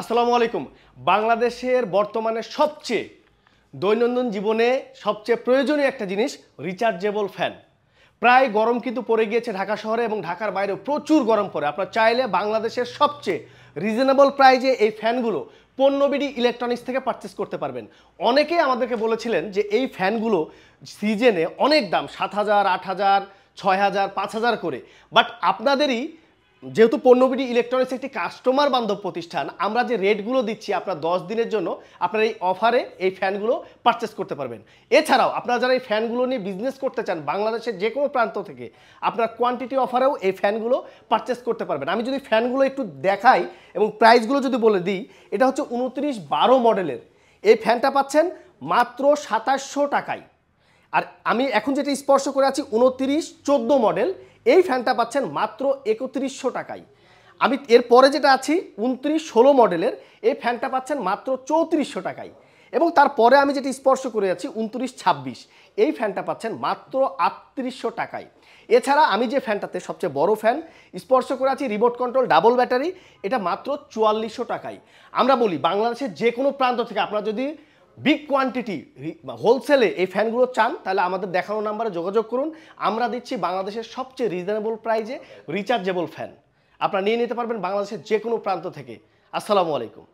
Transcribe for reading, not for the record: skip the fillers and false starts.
আসসালামু আলাইকুম। বাংলাদেশের বর্তমানে সবচেয়ে দৈনন্দিন জীবনে সবচেয়ে প্রয়োজনীয় একটা জিনিস রিচার্জেবল ফ্যান। প্রায় গরম কিন্তু পড়ে গিয়েছে ঢাকা শহরে এবং ঢাকার বাইরেও প্রচুর গরম পড়ে। আপনারা চাইলে বাংলাদেশের সবচেয়ে রিজনেবল প্রাইজে এই ফ্যানগুলো পণ্যবিডি ইলেকট্রনিক্স থেকে পারচেস করতে পারবেন। অনেকেই আমাদেরকে বলেছিলেন যে এই ফ্যানগুলো সিজনে অনেক দাম, 7,000, 8,000, 6,000, 5,000 করে। বাট আপনাদেরই যেহেতু পণ্যবিডি ইলেকট্রনিক্স একটি কাস্টমার বান্ধব প্রতিষ্ঠান, আমরা যে রেটগুলো দিচ্ছি আপনার 10 দিনের জন্য আপনারা এই অফারে এই ফ্যানগুলো পারচেস করতে পারবেন। এছাড়াও আপনারা যারা এই ফ্যানগুলো নিয়ে বিজনেস করতে চান বাংলাদেশের যে কোনো প্রান্ত থেকে, আপনার কোয়ান্টিটি অফারেও এই ফ্যানগুলো পারচেস করতে পারবেন। আমি যদি ফ্যানগুলো একটু দেখাই এবং প্রাইসগুলো যদি বলে দিই, এটা হচ্ছে 29-12 মডেলের এই ফ্যানটা পাচ্ছেন মাত্র 2700 টাকায়। আর আমি এখন যেটা স্পর্শ করে আছি 29-14 মডেল, এই ফ্যানটা পাচ্ছেন মাত্র 3100 টাকায়। আমি এরপরে যেটা আছি 29-16 মডেলের, এই ফ্যানটা পাচ্ছেন মাত্র 3400 টাকায়। এবং তারপরে আমি যেটা স্পর্শ করে আছি 29-26, এই ফ্যানটা পাচ্ছেন মাত্র 3800 টাকায়। এছাড়া আমি যে ফ্যানটাতে সবচেয়ে বড় ফ্যান স্পর্শ করে আছি রিমোট কন্ট্রোল ডাবল ব্যাটারি, এটা মাত্র 4400 টাকায়। আমরা বলি বাংলাদেশের যে কোনো প্রান্ত থেকে আপনারা যদি বিগ কোয়ান্টিটি হোলসেলে এই ফ্যানগুলো চান তাহলে আমাদের দেখানো নাম্বারে যোগাযোগ করুন। আমরা দিচ্ছি বাংলাদেশের সবচেয়ে রিজনেবল প্রাইজে রিচার্জেবল ফ্যান। আপনারা নিয়ে নিতে পারবেন বাংলাদেশের যে কোনো প্রান্ত থেকে। আসসালামু আলাইকুম।